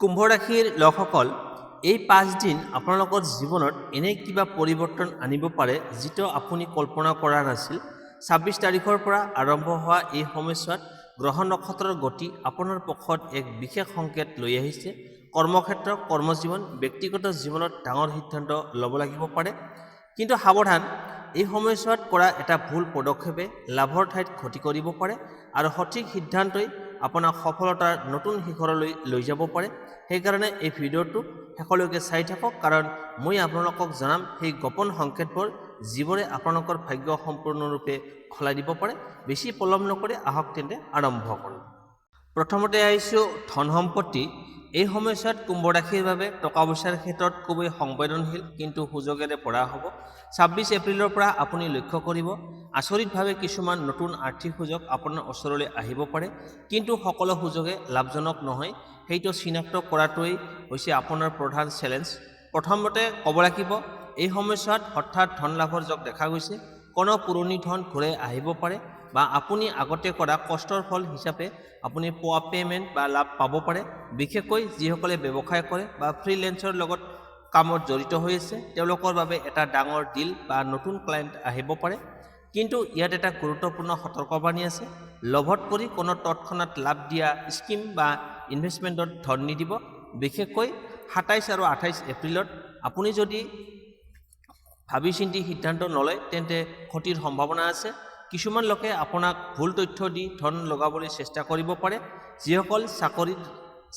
কুম্ভ ৰাশিৰ লোকসকল এই 5 দিন আপোনালোকৰ জীৱনত এনে কিবা পৰিৱৰ্তন আনিব পাৰে যিটো আপুনি কল্পনা কৰা নাছিল। 26 তাৰিখৰ পৰা আৰম্ভ হোৱা এই সময়ছোৱাত গ্ৰহ নক্ষত্ৰৰ গতি আপোনাৰ পক্ষত এক বিশেষ সংকেত লৈ আহিছে। কৰ্মক্ষেত্ৰ, কৰ্মজীৱন, ব্যক্তিগত জীৱনত ডাঙৰ সিদ্ধান্ত ল'ব লাগিব পাৰে। কিন্তু সাৱধান, এই সময়ছোৱাত কৰা এটা ভুল পদক্ষেপে লাভৰ ঠাইত ক্ষতি কৰিব পাৰে আৰু সঠিক সিদ্ধান্তই আপোনাক সফলতাৰ নতুন শিখৰলৈ লৈ যাব পাৰে। সেইকাৰণে এই ভিডিঅ'টো শেষলৈকে চাই থাকক, কাৰণ মই আপোনালোকক জনাম সেই গোপন সংকেতবোৰ যিবোৰে আপোনালোকৰ ভাগ্য সম্পূৰ্ণৰূপে সলাই দিব পাৰে। বেছি পলম নকৰি আহক তেন্তে আৰম্ভ কৰোঁ। প্ৰথমতে আহিছোঁ ধন সম্পত্তি। এই সময়ছোৱাত কুম্ভ ৰাশিৰ বাবে টকা পইচাৰ ক্ষেত্ৰত খুবেই সংবেদনশীল কিন্তু সুযোগেৰে ভৰা হ'ব। 26 এপ্ৰিলৰ পৰা আপুনি লক্ষ্য কৰিব আচৰিতভাৱে কিছুমান নতুন আৰ্থিক সুযোগ আপোনাৰ ওচৰলৈ আহিব পাৰে, কিন্তু সকলো সুযোগে লাভজনক নহয়। সেইটো চিনাক্ত কৰাটোৱেই হৈছে আপোনাৰ প্ৰধান চেলেঞ্জ। প্ৰথমতে ক'ব লাগিব, এই সময়ছোৱাত হঠাৎ ধন লাভৰ যোগ দেখা গৈছে। কোনো পুৰণি ধন ঘূৰাই আহিব পাৰে বা আপুনি আগতে কৰা কষ্টৰ ফল হিচাপে আপুনি পোৱা পে'মেণ্ট বা লাভ পাব পাৰে। বিশেষকৈ যিসকলে ব্যৱসায় কৰে বা ফ্ৰিলেন্সৰ লগত কামত জড়িত হৈ আছে তেওঁলোকৰ বাবে এটা ডাঙৰ ডিল বা নতুন ক্লায়েণ্ট আহিব পাৰে। কিন্তু ইয়াত এটা গুৰুত্বপূৰ্ণ সতৰ্কবাণী আছে। লোভত পৰি কোনো তৎক্ষণাত লাভ দিয়া স্কিম বা ইনভেষ্টমেণ্টত ধন নিদিব। বিশেষকৈ 27 আৰু 28 এপ্ৰিলত আপুনি যদি ভাবি চিন্তি সিদ্ধান্ত নলয় তেন্তে ক্ষতিৰ সম্ভাৱনা আছে। কিছুমান লোকে আপোনাক ভুল তথ্য দি ধন লগাবলৈ চেষ্টা কৰিব পাৰে। যিসকল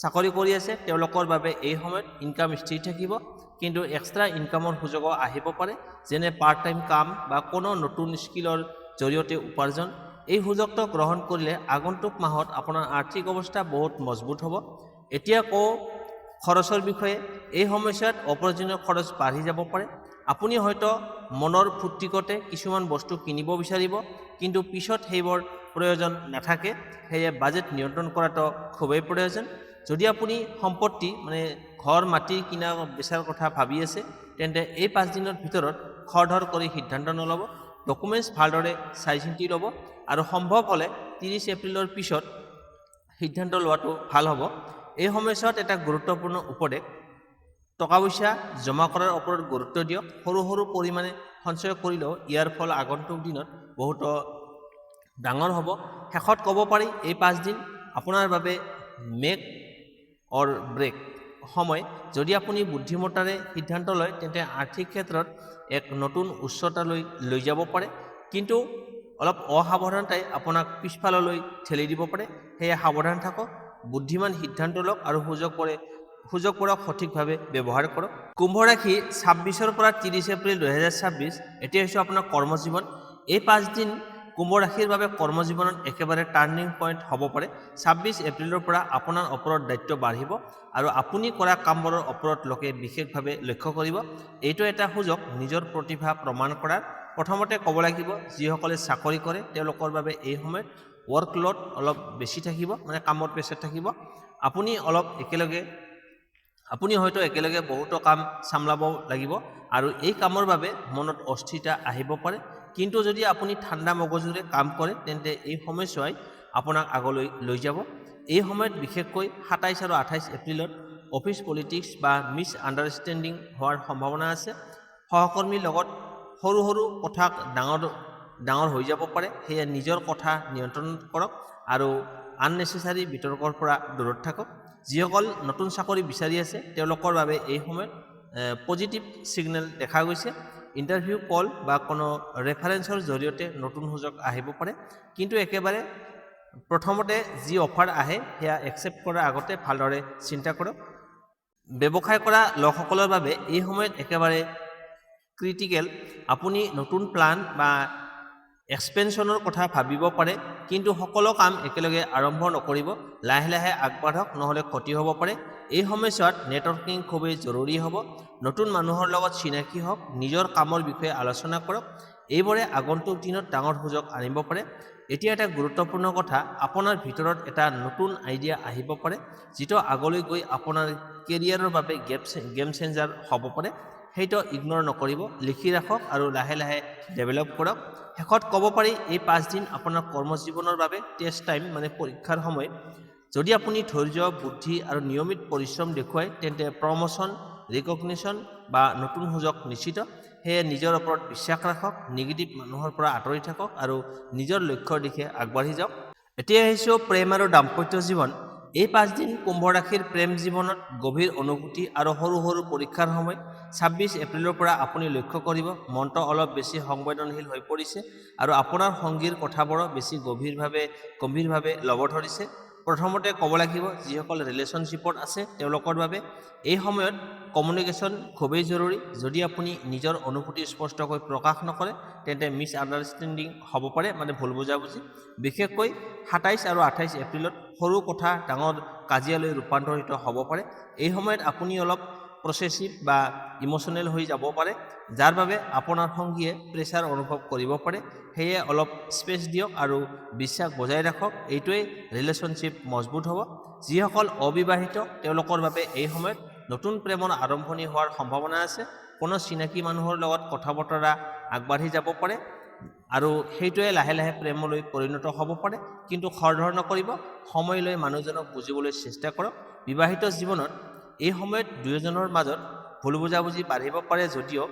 চাকৰি কৰি আছে তেওঁলোকৰ বাবে এই সময়ত ইনকাম স্থিৰ থাকিব, কিন্তু এক্সট্ৰা ইনকামৰ সুযোগো আহিব পাৰে, যেনে পাৰ্ট টাইম কাম বা কোনো নতুন স্কিলৰ জৰিয়তে উপাৰ্জন। এই সুযোগটো গ্ৰহণ কৰিলে আগন্তুক মাহত আপোনাৰ আৰ্থিক অৱস্থা বহুত মজবুত হ'ব। এতিয়া কওঁ খৰচৰ বিষয়ে। এই সময়ছোৱাত অপ্ৰয়োজনীয় খৰচ বাঢ়ি যাব পাৰে। আপুনি হয়তো মনৰ ফূৰ্তিকতে কিছুমান বস্তু কিনিব বিচাৰিব, কিন্তু পিছত সেইবোৰ প্ৰয়োজন নাথাকে। সেয়ে বাজেট নিয়ন্ত্ৰণ কৰাটো খুবেই প্ৰয়োজন। যদি আপুনি সম্পত্তি ঘৰ মাটি কিনা বেচাৰ কথা ভাবি আছে তেন্তে এই 5 দিনৰ ভিতৰত খৰধৰ কৰি সিদ্ধান্ত নল'ব। ডকুমেণ্টছ ভালদৰে চাই চিন্তি ল'ব আৰু সম্ভৱ হ'লে 30 এপ্ৰিলৰ পিছত সিদ্ধান্ত লোৱাটো ভাল হ'ব। এই সময়ছোৱাত এটা গুৰুত্বপূৰ্ণ উপদেশ, টকা পইচা জমা কৰাৰ ওপৰত গুৰুত্ব দিয়ক। সৰু সৰু পৰিমাণে সঞ্চয় কৰিলেও ইয়াৰ ফল আগন্তুক দিনত বহুতো ডাঙৰ হ'ব। শেষত ক'ব পাৰি এই 5 দিন আপোনাৰ বাবে মেক অৰ ব্ৰেক সময়। যদি আপুনি বুদ্ধিমত্তাৰে সিদ্ধান্ত লয় তেন্তে আৰ্থিক ক্ষেত্ৰত এক নতুন উচ্চতালৈ লৈ যাব পাৰে, কিন্তু অলপ অসাৱধানতাই আপোনাক পিছফাললৈ ঠেলি দিব পাৰে। সেয়ে সাৱধান থাকক, বুদ্ধিমান সিদ্ধান্ত লওক আৰু সুযোগবোৰক সঠিকভাৱে ব্যৱহাৰ কৰক। কুম্ভ ৰাশি 26 পৰা 30 এপ্ৰিল 2026 এতিয়া হৈছে আপোনাৰ কৰ্মজীৱন। এই 5 দিন কুম্ভ ৰাশিৰ বাবে কৰ্মজীৱনত একেবাৰে টাৰ্ণিং পইণ্ট হ'ব পাৰে। 26 এপ্ৰিলৰ পৰা আপোনাৰ ওপৰত দায়িত্ব বাঢ়িব আৰু আপুনি কৰা কামবোৰৰ ওপৰত লোকে বিশেষভাৱে লক্ষ্য কৰিব। এইটো এটা সুযোগ নিজৰ প্ৰতিভা প্ৰমাণ কৰাৰ। প্ৰথমতে ক'ব লাগিব, যিসকলে চাকৰি কৰে তেওঁলোকৰ বাবে এই সময়ত ৱৰ্কলোড অলপ বেছি থাকিব, কামৰ প্ৰেছাৰ থাকিব। আপুনি হয়তো একেলগে বহুতো কাম চম্ভালিব লাগিব আৰু এই কামৰ বাবে মনত অস্থিৰতা আহিব পাৰে। কিন্তু যদি আপুনি ঠাণ্ডা মগজুৰে কাম কৰে তেন্তে এই সময়ছোৱাই আপোনাক আগলৈ লৈ যাব। এই সময়ত বিশেষকৈ 27 আৰু 28 এপ্ৰিলত অফিচ পলিটিক্স বা মিছ আণ্ডাৰষ্টেণ্ডিং হোৱাৰ সম্ভাৱনা আছে। সহকৰ্মীৰ লগত সৰু সৰু কথা ডাঙৰ হৈ যাব পাৰে। সেয়ে নিজৰ কথা নিয়ন্ত্ৰণ কৰক আৰু আননেচেচাৰী বিতৰ্কৰ পৰা দূৰত থাকক। যিসকল নতুন চাকৰি বিচাৰি আছে তেওঁলোকৰ বাবে এই সময়ত পজিটিভ ছিগনেল দেখা গৈছে। ইণ্টাৰভিউ কল বা কোনো ৰেফাৰেঞ্চৰ জৰিয়তে নতুন সুযোগ আহিব পাৰে, কিন্তু একেবাৰে প্ৰথমতে যি অফাৰ আহে সেয়া একচেপ্ট কৰাৰ আগতে ভালদৰে চিন্তা কৰক। ব্যৱসায় কৰা লোকসকলৰ বাবে এই সময়ত একেবাৰে ক্ৰিটিকেল। আপুনি নতুন প্লান বা এক্সপেনশ্যনৰ কথা ভাবিব পাৰে, কিন্তু সকলো কাম একেলগে আৰম্ভ নকৰিব। লাহে লাহে আগবাঢ়ক, নহ'লে ক্ষতি হ'ব পাৰে। এই সময়ছোৱাত নেটৱৰ্কিং খুবেই জৰুৰী হ'ব। নতুন মানুহৰ লগত চিনাকি হওক, নিজৰ কামৰ বিষয়ে আলোচনা কৰক। এইবোৰে আগন্তুক দিনত ডাঙৰ সুযোগ আনিব পাৰে। এতিয়া এটা গুৰুত্বপূৰ্ণ কথা, আপোনাৰ ভিতৰত এটা নতুন আইডিয়া আহিব পাৰে যিটো আগলৈ গৈ আপোনাৰ কেৰিয়াৰৰ বাবে গেম চেঞ্জাৰ হ'ব পাৰে। সেইটো ইগন'ৰ নকৰিব, লিখি ৰাখক আৰু লাহে লাহে ডেভেলপ কৰক। শেষত ক'ব পাৰি এই 5 দিন আপোনাৰ কৰ্মজীৱনৰ বাবে টেষ্ট টাইম, পৰীক্ষাৰ সময়। যদি আপুনি ধৈৰ্য বুদ্ধি আৰু নিয়মিত পৰিশ্ৰম দেখুৱায় তেন্তে প্ৰমোশ্যন ৰিকগনিশ্যন বা নতুন সুযোগ নিশ্চিত। সেয়ে নিজৰ ওপৰত বিশ্বাস ৰাখক, নিগেটিভ মানুহৰ পৰা আঁতৰি থাকক আৰু নিজৰ লক্ষ্যৰ দিশে আগবাঢ়ি যাওক। এতিয়া আহিছোঁ প্ৰেম আৰু দাম্পত্য জীৱন। এই 5 দিন কুম্ভ ৰাশিৰ প্ৰেম জীৱনত গভীৰ অনুভূতি আৰু সৰু সৰু পৰীক্ষাৰ সময়। 26 এপ্ৰিলৰ পৰা আপুনি লক্ষ্য কৰিব মনটো অলপ বেছি সংবেদনশীল হৈ পৰিছে আৰু আপোনাৰ সংগীৰ কথাবোৰো বেছি গম্ভীৰভাৱে ল'ব ধৰিছে। প্ৰথমতে ক'ব লাগিব যিসকল ৰিলেশ্যনশ্বিপত আছে তেওঁলোকৰ বাবে এই সময়ত কমিউনিকেশ্যন খুবেই জৰুৰী। যদি আপুনি নিজৰ অনুভূতি স্পষ্টকৈ প্ৰকাশ নকৰে তেন্তে মিছ আণ্ডাৰষ্টেণ্ডিং হ'ব পাৰে, মানে ভুল বুজাবুজি। বিশেষকৈ 27 আৰু 28 এপ্ৰিলত সৰু কথা ডাঙৰ কাজিয়ালৈ ৰূপান্তৰিত হ'ব পাৰে। এই সময়ত আপুনি অলপ প্ৰচেছিভ বা ইম'চনেল হৈ যাব পাৰে, যাৰ বাবে আপোনাৰ সংগীয়ে প্ৰেছাৰ অনুভৱ কৰিব পাৰে। সেয়ে অলপ স্পেচ দিয়ক আৰু বিশ্বাস বজাই ৰাখক, এইটোৱেই ৰিলেশ্যনশ্বিপ মজবুত হ'ব। যিসকল অবিবাহিত তেওঁলোকৰ বাবে এই সময়ত নতুন প্ৰেমৰ আৰম্ভণি হোৱাৰ সম্ভাৱনা আছে। কোনো চিনাকি মানুহৰ লগত কথা বতৰা আগবাঢ়ি যাব পাৰে আৰু সেইটোৱে লাহে লাহে প্ৰেমলৈ পৰিণত হ'ব পাৰে, কিন্তু খৰধৰ নকৰিব। সময় লৈ মানুহজনক বুজিবলৈ চেষ্টা কৰক। বিবাহিত জীৱনত এই সময়ত দুয়োজনৰ মাজত ভুল বুজাবুজি বাঢ়িব পাৰে, যদিও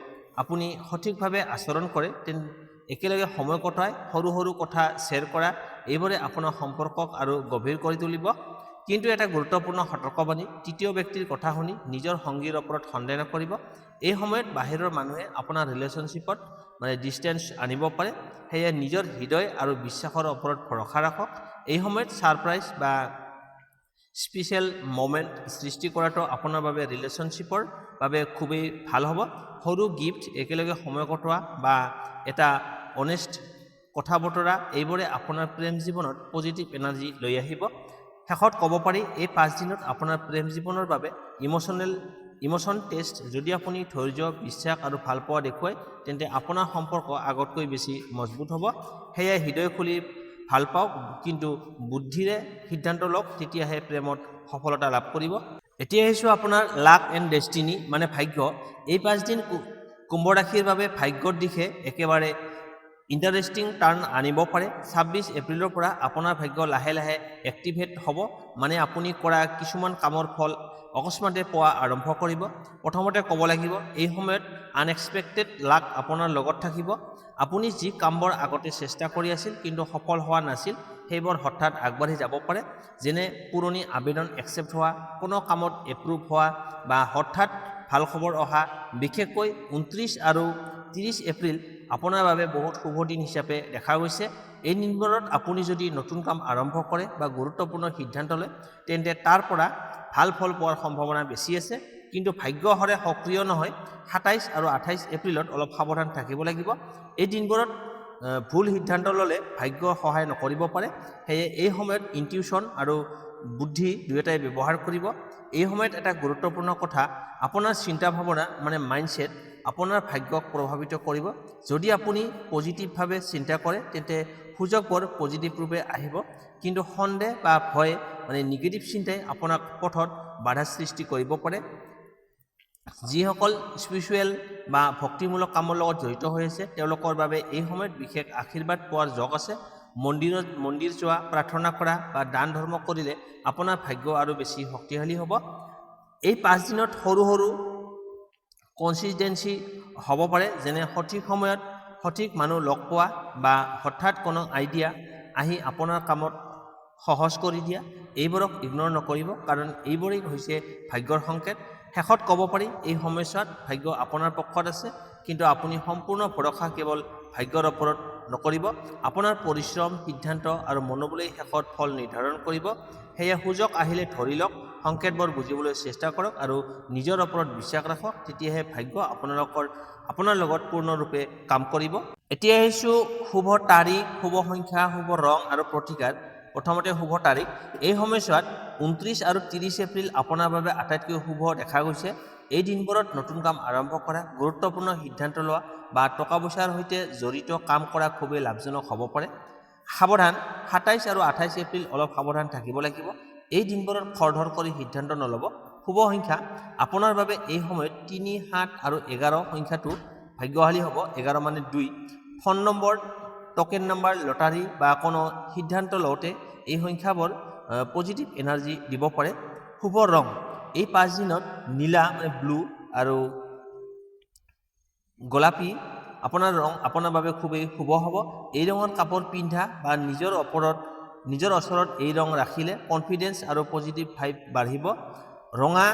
আপুনি সঠিকভাৱে আচৰণ কৰে তেন্তে একেলগে সময় কটাই সৰু সৰু কথা শ্বেয়াৰ কৰা, এইবোৰে আপোনাৰ সম্পৰ্কক আৰু গভীৰ কৰি তুলিব। কিন্তু এটা গুৰুত্বপূৰ্ণ সতৰ্কবাণী, তৃতীয় ব্যক্তিৰ কথা শুনি নিজৰ সংগীৰ ওপৰত সন্দেহ নকৰিব। এই সময়ত বাহিৰৰ মানুহে আপোনাৰ ৰিলেশ্যনশ্বিপত ডিষ্টেঞ্চ আনিব পাৰে। সেয়ে নিজৰ হৃদয় আৰু বিশ্বাসৰ ওপৰত ভৰসা ৰাখক। এই সময়ত ছাৰপ্ৰাইজ বা স্পেচিয়েল মমেণ্ট সৃষ্টি কৰাটো আপোনাৰ বাবে ৰিলেশ্যনশ্বিপৰ বাবে খুবেই ভাল হ'ব। সৰু গিফ্ট, একেলগে সময় কটোৱা বা এটা অনেষ্ট কথা বতৰা, এইবোৰে আপোনাৰ প্ৰেম জীৱনত পজিটিভ এনাৰ্জি লৈ আহিব। শেষত ক'ব পাৰি এই 5 দিনত আপোনাৰ প্ৰেম জীৱনৰ বাবে ইমোশ্যন টেষ্ট। যদি আপুনি ধৈৰ্য বিশ্বাস আৰু ভালপোৱা দেখুৱায় তেন্তে আপোনাৰ সম্পৰ্ক আগতকৈ বেছি মজবুত হ'ব। সেয়ে হৃদয় খুলি ভাল পাওক, কিন্তু বুদ্ধিৰে সিদ্ধান্ত লওক, তেতিয়াহে প্ৰেমত সফলতা লাভ কৰিব। এতিয়া আহিছোঁ আপোনাৰ লাক এণ্ড ডেষ্টিনি, মানে ভাগ্য। এই 5 দিন কুম্ভ ৰাশিৰ বাবে ভাগ্যৰ দিশে একেবাৰে ইণ্টাৰেষ্টিং টাৰ্ণ আনিব পাৰে। 26 এপ্ৰিলৰ পৰা আপোনাৰ ভাগ্য লাহে লাহে এক্টিভেট হ'ব, মানে আপুনি কৰা কিছুমান কামৰ ফল অকস্মাতে পোৱা আৰম্ভ কৰিব। প্ৰথমতে ক'ব লাগিব এই সময়ত আনএক্সপেক্টেড লাক আপোনাৰ লগত থাকিব। আপুনি যি কামবোৰ আগতে চেষ্টা কৰি আছিল কিন্তু সফল হোৱা নাছিল, সেইবোৰ হঠাৎ আগবাঢ়ি যাব পাৰে। যেনে পুৰণি আবেদন একচেপ্ট হোৱা, কোনো কামত এপ্ৰুভ হোৱা বা হঠাৎ ভাল খবৰ অহা। বিশেষকৈ 29 আৰু 30 এপ্ৰিল আপোনাৰ বাবে বহুত শুভ দিন হিচাপে দেখা গৈছে। এই দিনবোৰত আপুনি যদি নতুন কাম আৰম্ভ কৰে বা গুৰুত্বপূৰ্ণ সিদ্ধান্ত লয় তেন্তে তাৰ পৰা ভাল ফল পোৱাৰ সম্ভাৱনা বেছি আছে, কিন্তু ভাগ্য সদায় সক্ৰিয় নহয়। 27 আৰু 28 এপ্ৰিলত অলপ সাৱধান থাকিব লাগিব। এই দিনবোৰত ভুল সিদ্ধান্ত ল'লে ভাগ্য সহায় নকৰিব পাৰে। সেয়ে এই সময়ত ইনটিউশ্যন আৰু বুদ্ধি দুয়োটাই ব্যৱহাৰ কৰিব। এই সময়ত এটা গুৰুত্বপূৰ্ণ কথা, আপোনাৰ চিন্তা ভাৱনা মাইণ্ডছেট আপোনাৰ ভাগ্যক প্ৰভাৱিত কৰিব। যদি আপুনি পজিটিভভাৱে চিন্তা কৰে তেন্তে সুযোগবোৰ পজিটিভ ৰূপে আহিব, কিন্তু সন্দেহ বা ভয় নিগেটিভ চিন্তাই আপোনাক পথত বাধা সৃষ্টি কৰিব পাৰে। যিসকল স্পিৰিচুৱেল বা ভক্তিমূলক কামৰ লগত জড়িত হৈ আছে তেওঁলোকৰ বাবে এই সময়ত বিশেষ আশীৰ্বাদ পোৱাৰ যোগ আছে। মন্দিৰ যোৱা, প্ৰাৰ্থনা কৰা বা দান ধৰ্ম কৰিলে আপোনাৰ ভাগ্য আৰু বেছি শক্তিশালী হ'ব। এই 5 দিনত সৰু সৰু কনচিষ্টেঞ্চি হ'ব পাৰে, যেনে সঠিক সময়ত সঠিক মানুহ লগ পোৱা বা হঠাৎ কোনো আইডিয়া আহি আপোনাৰ কামত সহজ কৰি দিয়া। এইবোৰক ইগনৰ নকৰিব, কাৰণ এইবোৰেই হৈছে ভাগ্যৰ সংকেত। শেষত ক'ব পাৰি এই সময়ছোৱাত ভাগ্য আপোনাৰ পক্ষত আছে, কিন্তু আপুনি সম্পূৰ্ণ ভৰসা কেৱল ভাগ্যৰ ওপৰত নকৰিব। আপোনাৰ পৰিশ্ৰম, সিদ্ধান্ত আৰু মনোবলেই শেষত ফল নিৰ্ধাৰণ কৰিব। সেয়ে সুযোগ আহিলে ধৰি লওক, সংকেতবোৰ বুজিবলৈ চেষ্টা কৰক আৰু নিজৰ ওপৰত বিশ্বাস ৰাখক, তেতিয়াহে ভাগ্য আপোনাৰ লগত পূৰ্ণৰূপে কাম কৰিব। এতিয়া আহিছোঁ শুভ তাৰিখ, শুভ সংখ্যা, শুভ ৰং আৰু প্ৰতিকাৰ। প্ৰথমতে শুভ তাৰিখ। এই সময়ছোৱাত 29 আৰু 30 এপ্ৰিল আপোনাৰ বাবে আটাইতকৈ শুভ দেখা গৈছে। এই দিনবোৰত নতুন কাম আৰম্ভ কৰা, গুৰুত্বপূৰ্ণ সিদ্ধান্ত লোৱা বা টকা পইচাৰ সৈতে জড়িত কাম কৰা খুবেই লাভজনক হ'ব পাৰে। সাৱধান, 27 আৰু 28 এপ্ৰিল অলপ সাৱধান থাকিব লাগিব। এই দিনবোৰত খৰধৰ কৰি সিদ্ধান্ত নল'ব। শুভ সংখ্যা, আপোনাৰ বাবে এই সময়ত 3, 7 আৰু 11 সংখ্যাটো ভাগ্যশালী হ'ব। 11 মানে 2। Phone number, token number, lottery বা কোনো সিদ্ধান্ত লওঁতে এই সংখ্যাবোৰ পজিটিভ এনাৰ্জি দিব পাৰে। শুভ ৰং এই 5 দিনত নীলা মানে ব্লু আৰু গোলাপী আপোনাৰ ৰং আপোনাৰ বাবে খুবেই শুভ হ'ব। এই ৰঙৰ কাপোৰ পিন্ধা বা নিজৰ ওচৰত এই ৰং ৰাখিলে কনফিডেন্স আৰু পজিটিভ ভাইব বাঢ়িব। ৰঙা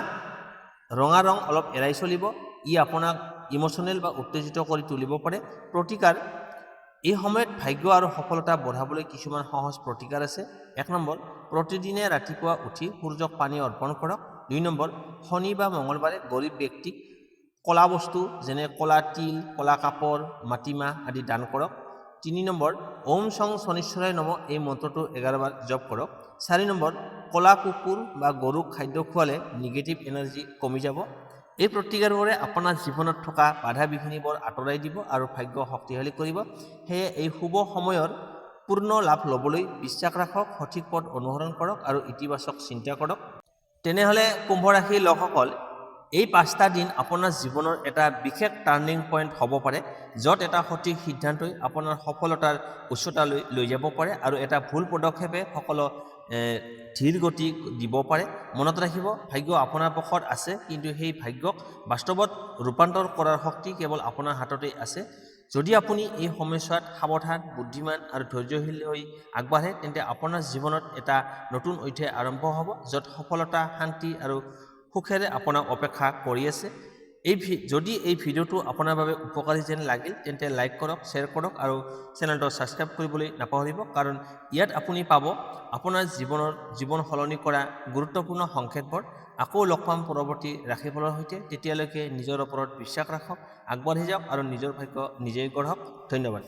ৰং অলপ এৰাই চলিব, ই আপোনাক ইমোশ্যনেল বা উত্তেজিত কৰি তুলিব পাৰে। প্ৰতিকাৰ এই সময়ত ভাগ্য আৰু সফলতা বঢ়াবলৈ কিছুমান সহজ প্ৰতিকাৰ আছে। 1 নম্বৰ, প্ৰতিদিনে ৰাতিপুৱা উঠি সূৰ্যক পানী অৰ্পণ কৰক। 2 নম্বৰ, শনি বা মঙলবাৰে গৰীব ব্যক্তিক কলা বস্তু যেনে কলা তিল, কলা কাপোৰ, মাটিমাহ আদি দান কৰক। 3 নম্বৰ, ওম শং শনিশ্বৰায় নম এই মন্ত্ৰটো 11 বাৰ জপ কৰক। 4 নম্বৰ, কলা কুকুৰ বা গৰুক খাদ্য খোৱালে নিগেটিভ এনাৰ্জি কমি যাব। এই প্ৰতিকাৰবোৰে আপোনাৰ জীৱনত থকা বাধা বিঘিনিবোৰ আঁতৰাই দিব আৰু ভাগ্য শক্তিশালী কৰিব। সেয়ে এই শুভ সময়ৰ পূৰ্ণ লাভ ল'বলৈ বিশ্বাস ৰাখক, সঠিক পথ অনুসৰণ কৰক আৰু ইতিবাচক চিন্তা কৰক। তেনেহ'লে কুম্ভ ৰাশিৰ লোকসকল, এই 5টা দিন আপোনাৰ জীৱনৰ এটা বিশেষ টাৰ্ণিং পইণ্ট হ'ব পাৰে, য'ত এটা সঠিক সিদ্ধান্তই আপোনাৰ সফলতাৰ উচ্চতালৈ লৈ যাব পাৰে আৰু এটা ভুল পদক্ষেপে সকলো ধীৰ গতি দিব পাৰে। মনত ৰাখিব, ভাগ্য আপোনাৰ পক্ষত আছে, কিন্তু সেই ভাগ্যক বাস্তৱত ৰূপান্তৰ কৰাৰ শক্তি কেৱল আপোনাৰ হাততেই আছে। যদি আপুনি এই সময়ছোৱাত সাৱধান, বুদ্ধিমান আৰু ধৈৰ্যশীল হৈ আগবাঢ়ে, তেন্তে আপোনাৰ জীৱনত এটা নতুন অধ্যায় আৰম্ভ হ'ব, য'ত সফলতা, শান্তি আৰু সুখেৰে আপোনাক অপেক্ষা কৰি আছে। যদি এই ভিডিঅ'টো আপোনাৰ বাবে উপকাৰী যেন লাগিল, তেন্তে লাইক কৰক, শ্বেয়াৰ কৰক আৰু চেনেলটো ছাবস্ক্ৰাইব কৰিবলৈ নাপাহৰিব, কাৰণ ইয়াত আপুনি পাব আপোনাৰ জীৱন সলনি কৰা গুৰুত্বপূৰ্ণ সংকেতবোৰ। আকৌ লগ পাম পৰৱৰ্তী ৰাশিফলৰ সৈতে। তেতিয়ালৈকে নিজৰ ওপৰত বিশ্বাস ৰাখক, আগবাঢ়ি যাওক আৰু নিজৰ ভাগ্য নিজেই গঢ়ক। ধন্যবাদ।